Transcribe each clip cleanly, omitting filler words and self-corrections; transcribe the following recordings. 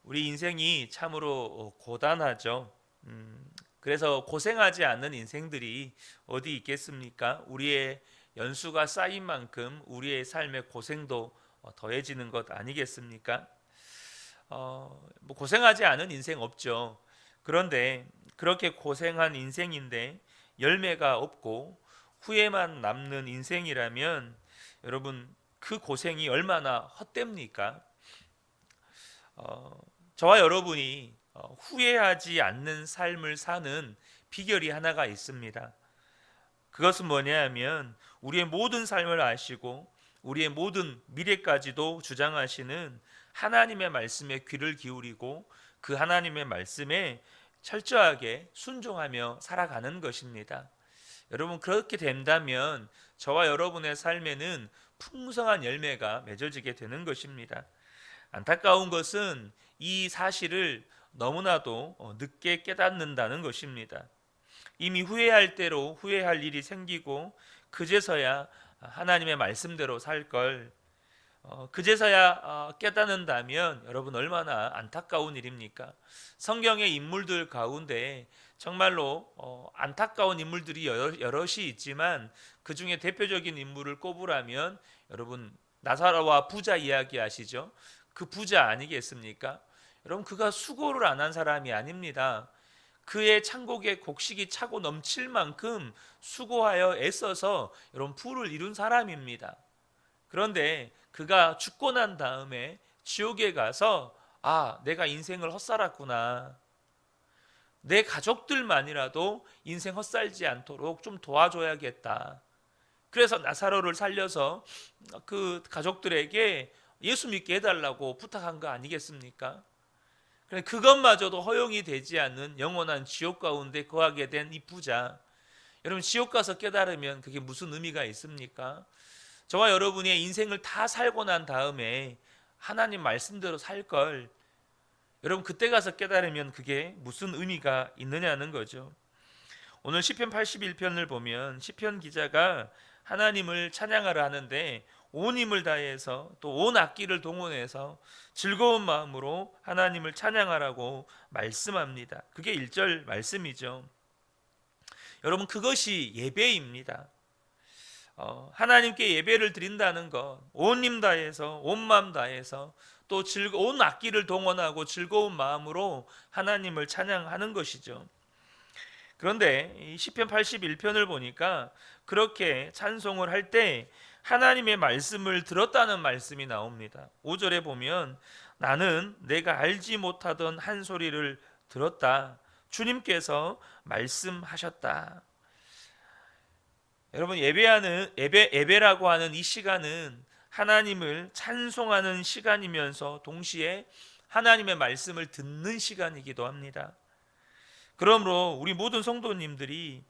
우리 인생이 참으로 고단하죠. 그래서 고생하지 않는 인생들이 어디 있겠습니까? 우리의 연수가 쌓인 만큼 우리의 삶의 고생도 더해지는 것 아니겠습니까? 뭐 고생하지 않은 인생 없죠. 그런데 그렇게 고생한 인생인데 열매가 없고 후회만 남는 인생이라면 여러분 그 고생이 얼마나 헛됩니까? 저와 여러분이 후회하지 않는 삶을 사는 비결이 하나가 있습니다. 그것은 뭐냐면 우리의 모든 삶을 아시고 우리의 모든 미래까지도 주장하시는 하나님의 말씀에 귀를 기울이고 그 하나님의 말씀에 철저하게 순종하며 살아가는 것입니다. 여러분 그렇게 된다면 저와 여러분의 삶에는 풍성한 열매가 맺어지게 되는 것입니다. 안타까운 것은 이 사실을 너무나도 늦게 깨닫는다는 것입니다. 이미 후회할 대로 후회할 일이 생기고 그제서야 하나님의 말씀대로 살 걸 그제서야 깨닫는다면 여러분 얼마나 안타까운 일입니까? 성경의 인물들 가운데 정말로 안타까운 인물들이 여럿이 있지만 그 중에 대표적인 인물을 꼽으라면 여러분 나사로와 부자 이야기 아시죠? 그 부자 아니겠습니까? 여러분 그가 수고를 안 한 사람이 아닙니다. 그의 창고에 곡식이 차고 넘칠 만큼 수고하여 애써서 여러분 부를 이룬 사람입니다. 그런데 그가 죽고 난 다음에 지옥에 가서 내가 인생을 헛살았구나. 내 가족들만이라도 인생 헛살지 않도록 좀 도와줘야겠다. 그래서 나사로를 살려서 그 가족들에게 예수 믿게 해달라고 부탁한 거 아니겠습니까? 그것마저도 허용이 되지 않는 영원한 지옥 가운데 거하게 된 이 부자, 여러분 지옥 가서 깨달으면 그게 무슨 의미가 있습니까? 저와 여러분의 인생을 다 살고 난 다음에 하나님 말씀대로 살 걸, 여러분 그때 가서 깨달으면 그게 무슨 의미가 있느냐는 거죠. 오늘 시편 81편을 보면 시편 기자가 하나님을 찬양하라 하는데 온 힘을 다해서 또 온 악기를 동원해서 즐거운 마음으로 하나님을 찬양하라고 말씀합니다. 그게 1절 말씀이죠. 여러분 그것이 예배입니다. 하나님께 예배를 드린다는 것, 온 힘 다해서 온 마음 다해서 또 온 악기를 동원하고 즐거운 마음으로 하나님을 찬양하는 것이죠. 그런데 이 시편 81편을 보니까 그렇게 찬송을 할 때 하나님의 말씀을 들었다는 말씀이 나옵니다. 5절에 보면 나는 내가 알지 못하던 한 소리를 들었다. 주님께서 말씀하셨다. 여러분 예배라고 하는 이 시간은 하나님을 찬송하는 시간이면서 동시에 하나님의 말씀을 듣는 시간이기도 합니다. 그러므로 우리 모든 성도님들이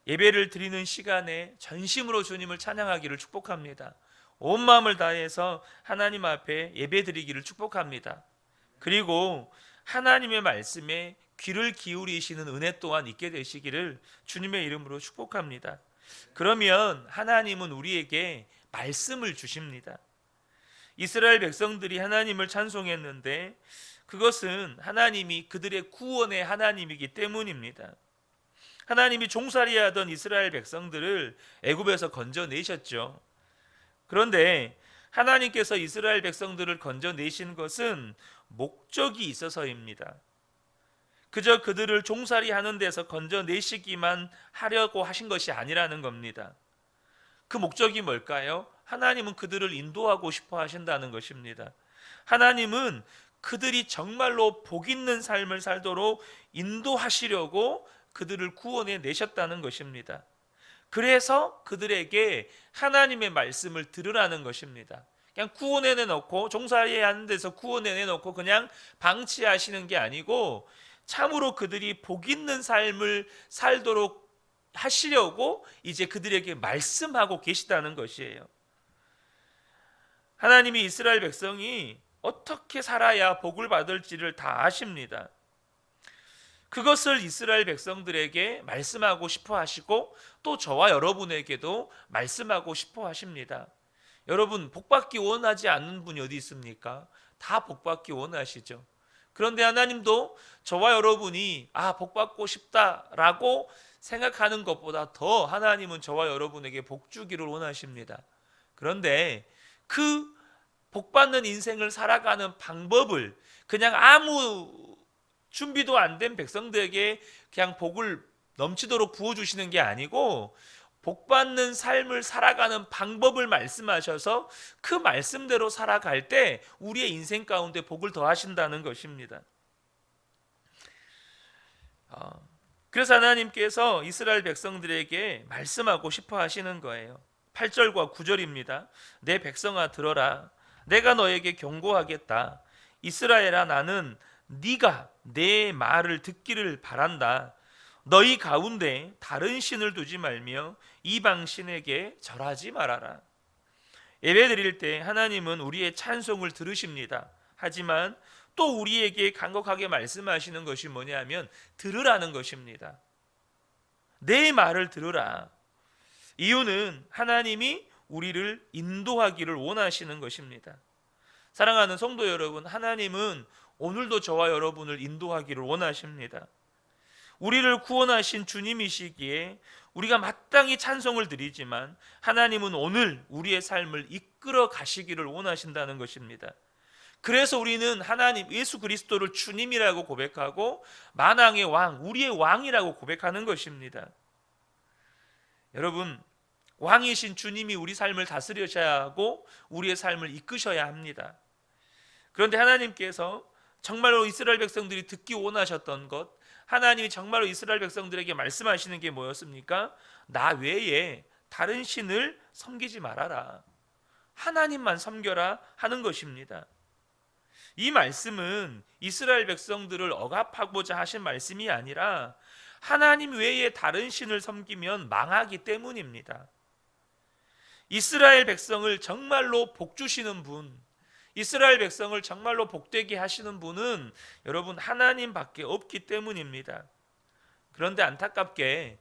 예배를 드리는 시간에 전심으로 주님을 찬양하기를 축복합니다. 온 마음을 다해서 하나님 앞에 예배 드리기를 축복합니다. 그리고 하나님의 말씀에 귀를 기울이시는 은혜 또한 있게 되시기를 주님의 이름으로 축복합니다. 그러면 하나님은 우리에게 말씀을 주십니다. 이스라엘 백성들이 하나님을 찬송했는데 그것은 하나님이 그들의 구원의 하나님이기 때문입니다. 하나님이 종살이하던 이스라엘 백성들을 애굽에서 건져내셨죠. 그런데 하나님께서 이스라엘 백성들을 건져내신 것은 목적이 있어서입니다. 그저 그들을 종살이하는 데서 건져내시기만 하려고 하신 것이 아니라는 겁니다. 그 목적이 뭘까요? 하나님은 그들을 인도하고 싶어 하신다는 것입니다. 하나님은 그들이 정말로 복 있는 삶을 살도록 인도하시려고 그들을 구원해 내셨다는 것입니다. 그래서 그들에게 하나님의 말씀을 들으라는 것입니다. 그냥 구원해 내놓고 종살이 하는 데서 구원해 내놓고 그냥 방치하시는 게 아니고 참으로 그들이 복 있는 삶을 살도록 하시려고 이제 그들에게 말씀하고 계시다는 것이에요. 하나님이 이스라엘 백성이 어떻게 살아야 복을 받을지를 다 아십니다. 그것을 이스라엘 백성들에게 말씀하고 싶어 하시고 또 저와 여러분에게도 말씀하고 싶어 하십니다. 여러분 복받기 원하지 않는 분이 어디 있습니까? 다 복받기 원하시죠. 그런데 하나님도 저와 여러분이 복받고 싶다라고 생각하는 것보다 더 하나님은 저와 여러분에게 복 주기를 원하십니다. 그런데 그 복받는 인생을 살아가는 방법을 그냥 아무 준비도 안 된 백성들에게 그냥 복을 넘치도록 부어주시는 게 아니고 복받는 삶을 살아가는 방법을 말씀하셔서 그 말씀대로 살아갈 때 우리의 인생 가운데 복을 더하신다는 것입니다. 그래서 하나님께서 이스라엘 백성들에게 말씀하고 싶어 하시는 거예요. 8절과 9절입니다. 내 백성아 들어라. 내가 너에게 경고하겠다. 이스라엘아 나는 네가 내 말을 듣기를 바란다. 너희 가운데 다른 신을 두지 말며 이방 신에게 절하지 말아라. 예배 드릴 때 하나님은 우리의 찬송을 들으십니다. 하지만 또 우리에게 간곡하게 말씀하시는 것이 뭐냐면 들으라는 것입니다. 내 말을 들으라. 이유는 하나님이 우리를 인도하기를 원하시는 것입니다. 사랑하는 성도 여러분, 하나님은 오늘도 저와 여러분을 인도하기를 원하십니다. 우리를 구원하신 주님이시기에 우리가 마땅히 찬송을 드리지만 하나님은 오늘 우리의 삶을 이끌어 가시기를 원하신다는 것입니다. 그래서 우리는 하나님 예수 그리스도를 주님이라고 고백하고 만왕의 왕, 우리의 왕이라고 고백하는 것입니다. 여러분, 왕이신 주님이 우리 삶을 다스리셔야 하고 우리의 삶을 이끄셔야 합니다. 그런데 하나님께서 정말로 이스라엘 백성들이 듣기 원하셨던 것, 하나님이 정말로 이스라엘 백성들에게 말씀하시는 게 뭐였습니까? 나 외에 다른 신을 섬기지 말아라. 하나님만 섬겨라 하는 것입니다. 이 말씀은 이스라엘 백성들을 억압하고자 하신 말씀이 아니라 하나님 외에 다른 신을 섬기면 망하기 때문입니다. 이스라엘 백성을 정말로 복 주시는 분, 이스라엘 백성을 정말로 복되게 하시는 분은 여러분 하나님밖에 없기 때문입니다. 그런데 안타깝게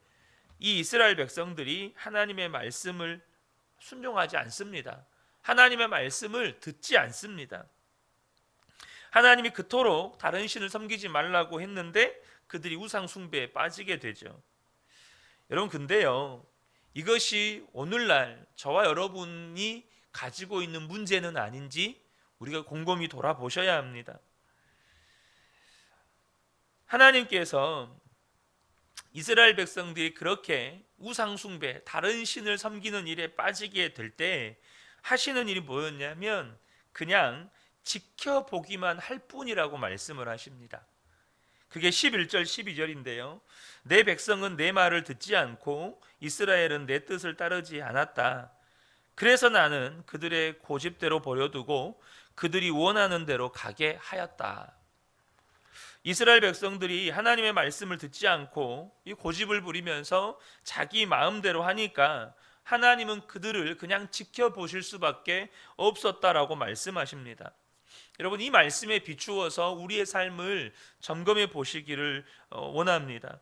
이 이스라엘 백성들이 하나님의 말씀을 순종하지 않습니다. 하나님의 말씀을 듣지 않습니다. 하나님이 그토록 다른 신을 섬기지 말라고 했는데 그들이 우상 숭배에 빠지게 되죠. 여러분, 근데요, 이것이 오늘날 저와 여러분이 가지고 있는 문제는 아닌지 우리가 곰곰이 돌아보셔야 합니다. 하나님께서 이스라엘 백성들이 그렇게 우상 숭배, 다른 신을 섬기는 일에 빠지게 될 때 하시는 일이 뭐였냐면 그냥 지켜보기만 할 뿐이라고 말씀을 하십니다. 그게 11절 12절인데요. 내 백성은 내 말을 듣지 않고 이스라엘은 내 뜻을 따르지 않았다. 그래서 나는 그들의 고집대로 버려두고 그들이 원하는 대로 가게 하였다. 이스라엘 백성들이 하나님의 말씀을 듣지 않고 이 고집을 부리면서 자기 마음대로 하니까 하나님은 그들을 그냥 지켜보실 수밖에 없었다라고 말씀하십니다. 여러분, 이 말씀에 비추어서 우리의 삶을 점검해 보시기를 원합니다.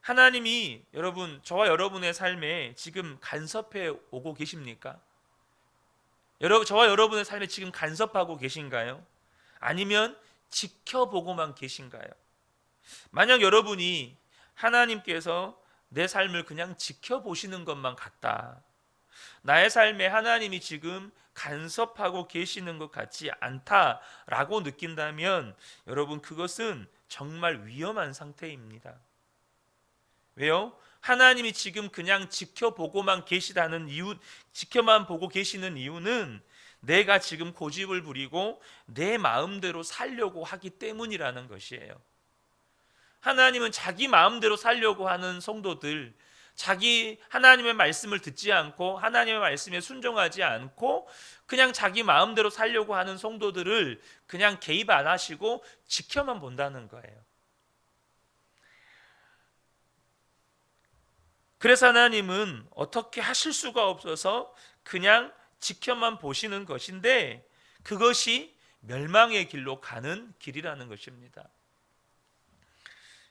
하나님이 여러분, 저와 여러분의 삶에 지금 간섭해 오고 계십니까? 저와 여러분의 삶에 지금 간섭하고 계신가요? 아니면 지켜보고만 계신가요? 만약 여러분이 하나님께서 내 삶을 그냥 지켜보시는 것만 같다, 나의 삶에 하나님이 지금 간섭하고 계시는 것 같지 않다라고 느낀다면 여러분, 그것은 정말 위험한 상태입니다. 왜요? 하나님이 지금 그냥 지켜보고만 계시다는 이유, 지켜만 보고 계시는 이유는 내가 지금 고집을 부리고 내 마음대로 살려고 하기 때문이라는 것이에요. 하나님은 자기 마음대로 살려고 하는 성도들, 자기 하나님의 말씀을 듣지 않고 하나님의 말씀에 순종하지 않고 그냥 자기 마음대로 살려고 하는 성도들을 그냥 개입 안 하시고 지켜만 본다는 거예요. 그래서 하나님은 어떻게 하실 수가 없어서 그냥 지켜만 보시는 것인데 그것이 멸망의 길로 가는 길이라는 것입니다.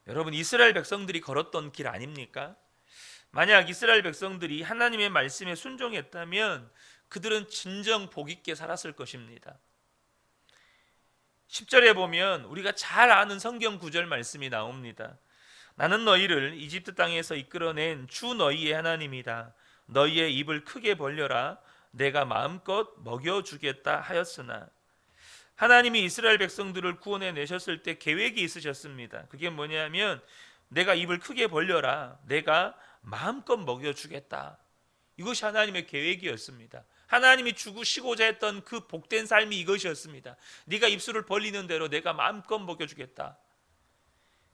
여러분, 이스라엘 백성들이 걸었던 길 아닙니까? 만약 이스라엘 백성들이 하나님의 말씀에 순종했다면 그들은 진정 복 있게 살았을 것입니다. 10절에 보면 우리가 잘 아는 성경 구절 말씀이 나옵니다. 나는 너희를 이집트 땅에서 이끌어낸 주 너희의 하나님이다. 너희의 입을 크게 벌려라. 내가 마음껏 먹여주겠다 하였으나, 하나님이 이스라엘 백성들을 구원해 내셨을 때 계획이 있으셨습니다. 그게 뭐냐면 내가 입을 크게 벌려라. 내가 마음껏 먹여주겠다. 이것이 하나님의 계획이었습니다. 하나님이 주시고자 했던 그 복된 삶이 이것이었습니다. 네가 입술을 벌리는 대로 내가 마음껏 먹여주겠다.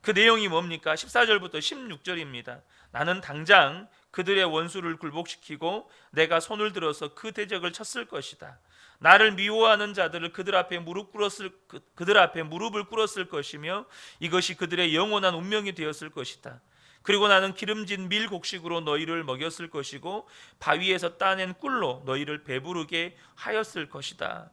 그 내용이 뭡니까? 14절부터 16절입니다. 나는 당장 그들의 원수를 굴복시키고 내가 손을 들어서 그 대적을 쳤을 것이다. 나를 미워하는 자들을 그들 앞에 무릎을 꿇었을 것이며 이것이 그들의 영원한 운명이 되었을 것이다. 그리고 나는 기름진 밀 곡식으로 너희를 먹였을 것이고 바위에서 따낸 꿀로 너희를 배부르게 하였을 것이다.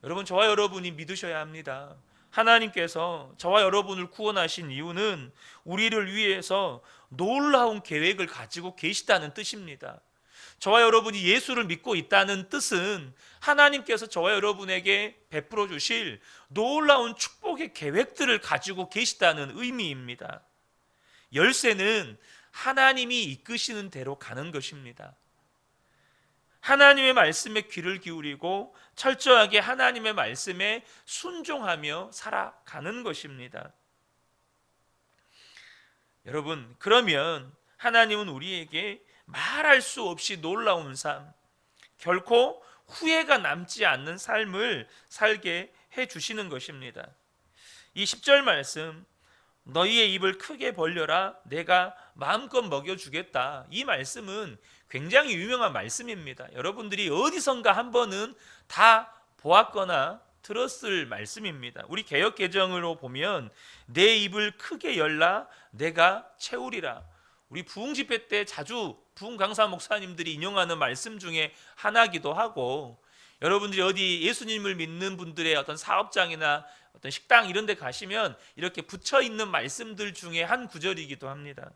여러분, 저와 여러분이 믿으셔야 합니다. 하나님께서 저와 여러분을 구원하신 이유는 우리를 위해서 놀라운 계획을 가지고 계시다는 뜻입니다. 저와 여러분이 예수를 믿고 있다는 뜻은 하나님께서 저와 여러분에게 베풀어 주실 놀라운 축복의 계획들을 가지고 계시다는 의미입니다. 열쇠는 하나님이 이끄시는 대로 가는 것입니다. 하나님의 말씀에 귀를 기울이고 철저하게 하나님의 말씀에 순종하며 살아가는 것입니다. 여러분, 그러면 하나님은 우리에게 말할 수 없이 놀라운 삶, 결코 후회가 남지 않는 삶을 살게 해주시는 것입니다. 이 10절 말씀, 너희의 입을 크게 벌려라. 내가 마음껏 먹여주겠다. 이 말씀은 굉장히 유명한 말씀입니다. 여러분들이 어디선가 한 번은 다 보았거나 들었을 말씀입니다. 우리 개역개정으로 보면 내 입을 크게 열라 내가 채우리라. 우리 부흥집회 때 자주 부흥강사 목사님들이 인용하는 말씀 중에 하나기도 하고, 여러분들이 어디 예수님을 믿는 분들의 어떤 사업장이나 어떤 식당 이런 데 가시면 이렇게 붙여 있는 말씀들 중에 한 구절이기도 합니다.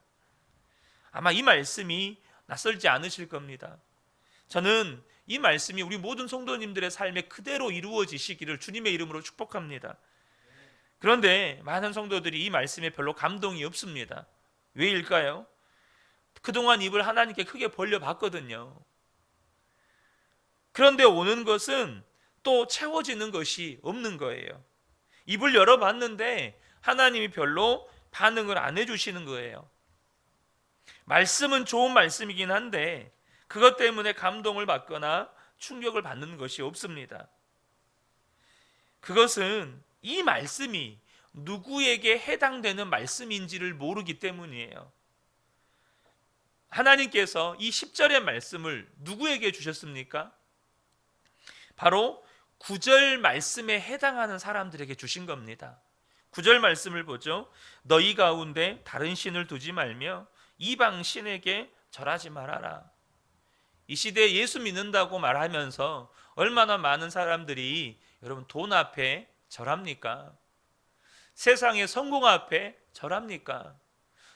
아마 이 말씀이 낯설지 않으실 겁니다. 저는 이 말씀이 우리 모든 성도님들의 삶에 그대로 이루어지시기를 주님의 이름으로 축복합니다. 그런데 많은 성도들이 이 말씀에 별로 감동이 없습니다. 왜일까요? 그동안 입을 하나님께 크게 벌려봤거든요. 그런데 오는 것은 또 채워지는 것이 없는 거예요. 입을 열어봤는데 하나님이 별로 반응을 안 해주시는 거예요. 말씀은 좋은 말씀이긴 한데 그것 때문에 감동을 받거나 충격을 받는 것이 없습니다. 그것은 이 말씀이 누구에게 해당되는 말씀인지를 모르기 때문이에요. 하나님께서 이 10절의 말씀을 누구에게 주셨습니까? 바로 9절 말씀에 해당하는 사람들에게 주신 겁니다. 9절 말씀을 보죠. 너희 가운데 다른 신을 두지 말며 이방 신에게 절하지 말아라. 이 시대에 예수 믿는다고 말하면서 얼마나 많은 사람들이 여러분 돈 앞에 절합니까? 세상의 성공 앞에 절합니까?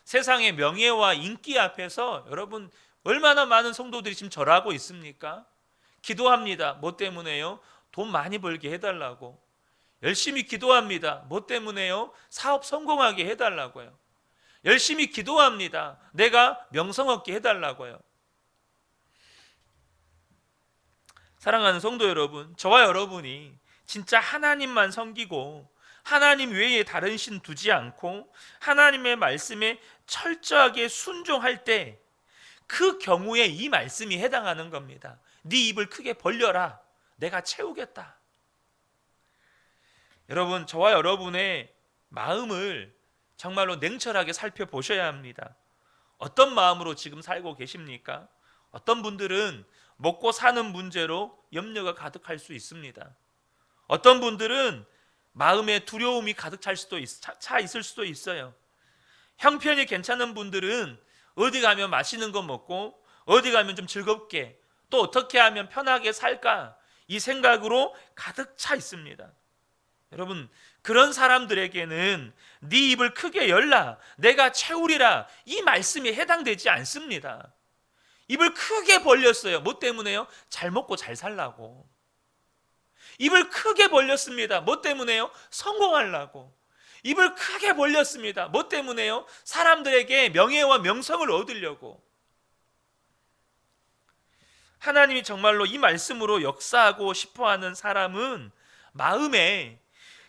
세상의 명예와 인기 앞에서 여러분 얼마나 많은 성도들이 지금 절하고 있습니까? 기도합니다. 뭐 때문에요? 돈 많이 벌게 해달라고. 열심히 기도합니다. 뭐 때문에요? 사업 성공하게 해달라고요. 열심히 기도합니다. 내가 명성 얻게 해달라고요. 사랑하는 성도 여러분, 저와 여러분이 진짜 하나님만 섬기고 하나님 외에 다른 신 두지 않고 하나님의 말씀에 철저하게 순종할 때 그 경우에 이 말씀이 해당하는 겁니다. 네 입을 크게 벌려라. 내가 채우겠다. 여러분, 저와 여러분의 마음을 정말로 냉철하게 살펴보셔야 합니다. 어떤 마음으로 지금 살고 계십니까? 어떤 분들은 먹고 사는 문제로 염려가 가득할 수 있습니다. 어떤 분들은 마음에 두려움이 가득 차 있을 수도 있어요. 형편이 괜찮은 분들은 어디 가면 맛있는 거 먹고 어디 가면 좀 즐겁게 또 어떻게 하면 편하게 살까 이 생각으로 가득 차 있습니다. 여러분, 그런 사람들에게는 네 입을 크게 열라 내가 채우리라 이 말씀이 해당되지 않습니다. 입을 크게 벌렸어요. 뭐 때문에요? 잘 먹고 잘 살라고. 입을 크게 벌렸습니다. 뭐 때문에요? 성공하려고. 입을 크게 벌렸습니다. 뭐 때문에요? 사람들에게 명예와 명성을 얻으려고. 하나님이 정말로 이 말씀으로 역사하고 싶어하는 사람은 마음에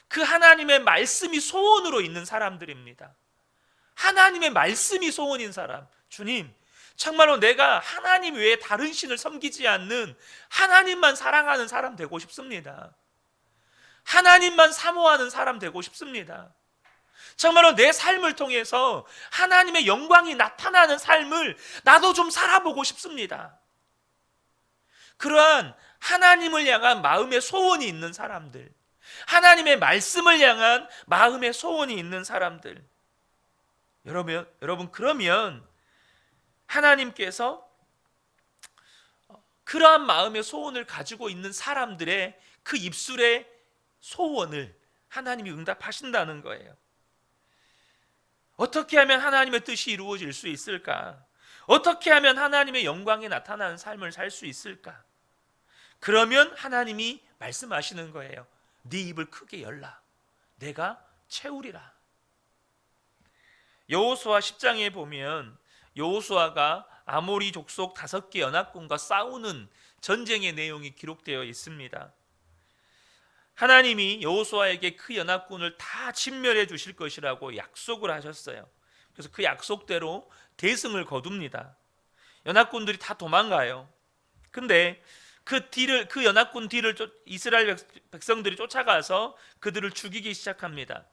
그 하나님의 말씀이 소원으로 있는 사람들입니다. 하나님의 말씀이 소원인 사람. 주님, 정말로 내가 하나님 외에 다른 신을 섬기지 않는 하나님만 사랑하는 사람 되고 싶습니다. 하나님만 사모하는 사람 되고 싶습니다. 정말로 내 삶을 통해서 하나님의 영광이 나타나는 삶을 나도 좀 살아보고 싶습니다. 그러한 하나님을 향한 마음의 소원이 있는 사람들, 하나님의 말씀을 향한 마음의 소원이 있는 사람들, 여러분 그러면 하나님께서 그러한 마음의 소원을 가지고 있는 사람들의 그 입술의 소원을 하나님이 응답하신다는 거예요. 어떻게 하면 하나님의 뜻이 이루어질 수 있을까? 어떻게 하면 하나님의 영광이 나타나는 삶을 살 수 있을까? 그러면 하나님이 말씀하시는 거예요. 네 입을 크게 열라. 내가 채우리라. 여호수아 10장에 보면 여호수아가 아모리 족속 5개 연합군과 싸우는 전쟁의 내용이 기록되어 있습니다. 하나님이 여호수아에게 그 연합군을 다 진멸해 주실 것이라고 약속을 하셨어요. 그래서 그 약속대로 대승을 거둡니다. 연합군들이 다 도망가요. 근데 그 연합군 뒤를 이스라엘 백성들이 쫓아가서 그들을 죽이기 시작합니다.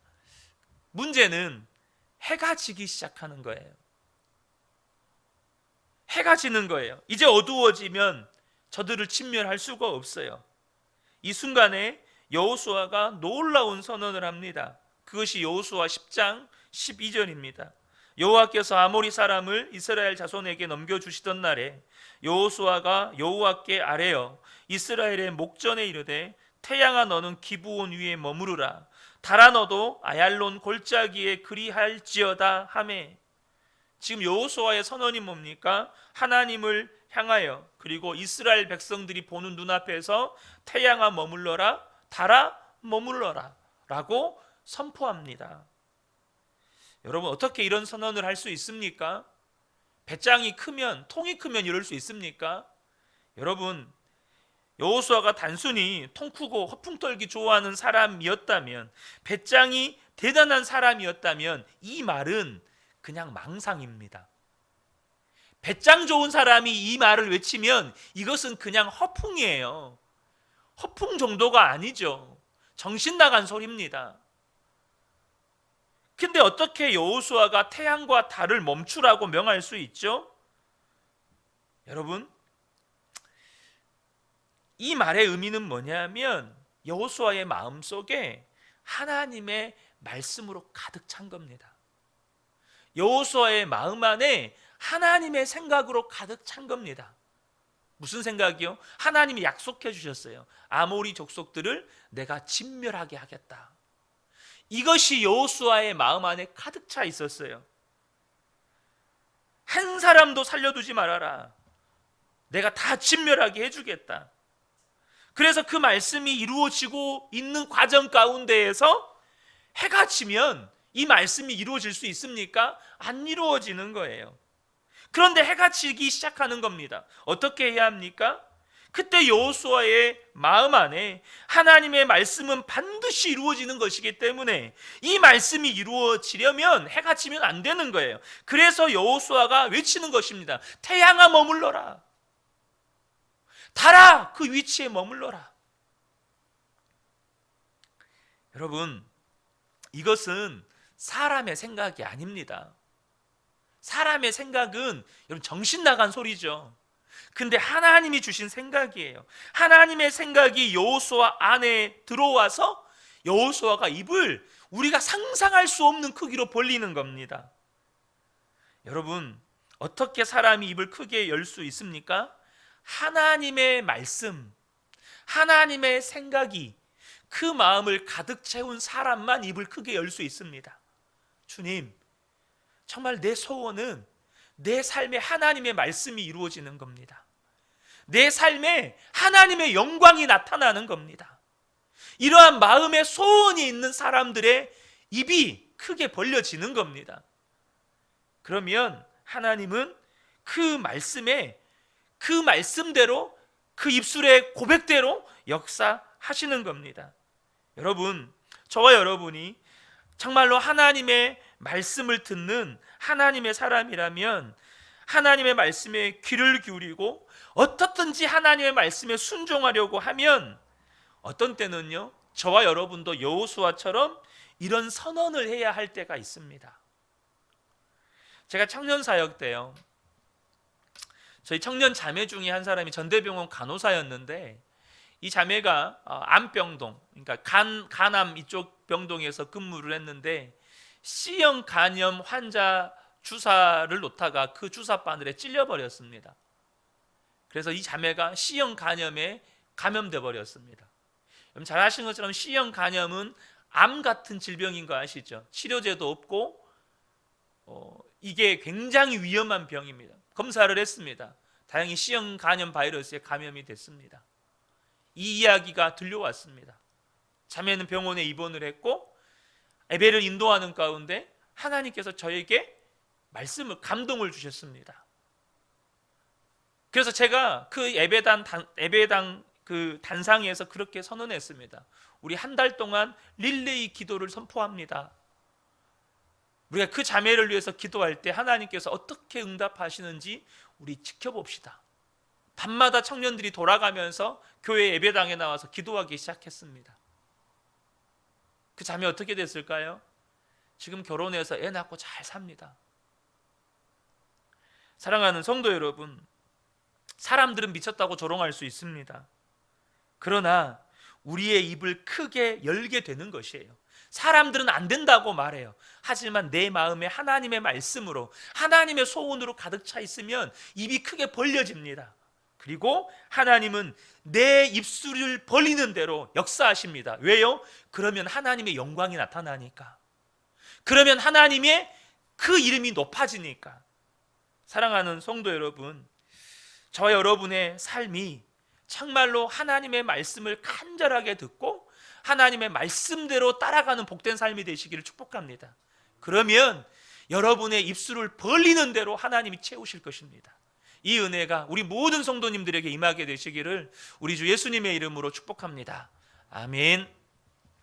문제는 해가 지기 시작하는 거예요. 해가 지는 거예요. 이제 어두워지면 저들을 진멸할 수가 없어요. 이 순간에 여호수아가 놀라운 선언을 합니다. 그것이 여호수아 10장 12절입니다. 여호와께서 아모리 사람을 이스라엘 자손에게 넘겨주시던 날에 여호수아가 여호와께 아뢰어 이스라엘의 목전에 이르되 태양아 너는 기브온 위에 머무르라 달아 너도 아얄론 골짜기에 그리할지어다 하매. 지금 여호수아의 선언이 뭡니까? 하나님을 향하여 그리고 이스라엘 백성들이 보는 눈앞에서 태양아 머물러라 달아 머물러라 라고 선포합니다. 여러분 어떻게 이런 선언을 할 수 있습니까? 배짱이 크면 통이 크면 이럴 수 있습니까? 여러분 여호수아가 단순히 통 크고 허풍 떨기 좋아하는 사람이었다면, 배짱이 대단한 사람이었다면 이 말은 그냥 망상입니다. 배짱 좋은 사람이 이 말을 외치면 이것은 그냥 허풍이에요. 허풍 정도가 아니죠. 정신 나간 소리입니다. 근데 어떻게 여호수아가 태양과 달을 멈추라고 명할 수 있죠? 여러분, 이 말의 의미는 뭐냐면 여호수아의 마음속에 하나님의 말씀으로 가득 찬 겁니다. 여호수아의 마음 안에 하나님의 생각으로 가득 찬 겁니다. 무슨 생각이요? 하나님이 약속해 주셨어요. 아모리 족속들을 내가 진멸하게 하겠다. 이것이 여호수아의 마음 안에 가득 차 있었어요. 한 사람도 살려두지 말아라. 내가 다 진멸하게 해주겠다. 그래서 그 말씀이 이루어지고 있는 과정 가운데에서 해가 지면 이 말씀이 이루어질 수 있습니까? 안 이루어지는 거예요. 그런데 해가 지기 시작하는 겁니다. 어떻게 해야 합니까? 그때 여호수아의 마음 안에 하나님의 말씀은 반드시 이루어지는 것이기 때문에 이 말씀이 이루어지려면 해가 지면 안 되는 거예요. 그래서 여호수아가 외치는 것입니다. 태양아 머물러라. 달아 그 위치에 머물러라. 여러분, 이것은 사람의 생각이 아닙니다. 사람의 생각은 여러분 정신 나간 소리죠. 근데 하나님이 주신 생각이에요. 하나님의 생각이 여호수아 안에 들어와서 여호수아가 입을 우리가 상상할 수 없는 크기로 벌리는 겁니다. 여러분, 어떻게 사람이 입을 크게 열 수 있습니까? 하나님의 말씀, 하나님의 생각이 그 마음을 가득 채운 사람만 입을 크게 열 수 있습니다. 주님, 정말 내 소원은 내 삶에 하나님의 말씀이 이루어지는 겁니다. 내 삶에 하나님의 영광이 나타나는 겁니다. 이러한 마음의 소원이 있는 사람들의 입이 크게 벌려지는 겁니다. 그러면 하나님은 그 말씀에, 그 말씀대로, 그 입술의 고백대로 역사하시는 겁니다. 여러분, 저와 여러분이 정말로 하나님의 말씀을 듣는 하나님의 사람이라면 하나님의 말씀에 귀를 기울이고 어떻든지 하나님의 말씀에 순종하려고 하면 어떤 때는요, 저와 여러분도 여호수아처럼 이런 선언을 해야 할 때가 있습니다. 제가 청년 사역 때요, 저희 청년 자매 중에 한 사람이 전대병원 간호사였는데 이 자매가 암병동, 그러니까 간암 이쪽 병동에서 근무를 했는데 C형 간염 환자 주사를 놓다가 그 주사 바늘에 찔려버렸습니다. 그래서 이 자매가 C형 간염에 감염돼 버렸습니다. 여러분 잘 아시는 것처럼 C형 간염은 암 같은 질병인 거 아시죠? 치료제도 없고 이게 굉장히 위험한 병입니다. 검사를 했습니다. 다행히 C형 간염 바이러스에 감염이 됐습니다. 이 이야기가 들려왔습니다. 자매는 병원에 입원을 했고 예배를 인도하는 가운데 하나님께서 저에게 말씀을, 감동을 주셨습니다. 그래서 제가 그 예배당 그 단상에서 그렇게 선언했습니다. 우리 한 달 동안 릴레이 기도를 선포합니다. 우리가 그 자매를 위해서 기도할 때 하나님께서 어떻게 응답하시는지 우리 지켜봅시다. 밤마다 청년들이 돌아가면서 교회 예배당에 나와서 기도하기 시작했습니다. 그 자매 어떻게 됐을까요? 지금 결혼해서 애 낳고 잘 삽니다. 사랑하는 성도 여러분, 사람들은 미쳤다고 조롱할 수 있습니다. 그러나 우리의 입을 크게 열게 되는 것이에요. 사람들은 안 된다고 말해요. 하지만 내 마음에 하나님의 말씀으로, 하나님의 소원으로 가득 차 있으면 입이 크게 벌려집니다. 그리고 하나님은 내 입술을 벌리는 대로 역사하십니다. 왜요? 그러면 하나님의 영광이 나타나니까. 그러면 하나님의 그 이름이 높아지니까. 사랑하는 성도 여러분, 저와 여러분의 삶이 정말로 하나님의 말씀을 간절하게 듣고 하나님의 말씀대로 따라가는 복된 삶이 되시기를 축복합니다. 그러면 여러분의 입술을 벌리는 대로 하나님이 채우실 것입니다. 이 은혜가 우리 모든 성도님들에게 임하게 되시기를 우리 주 예수님의 이름으로 축복합니다. 아멘.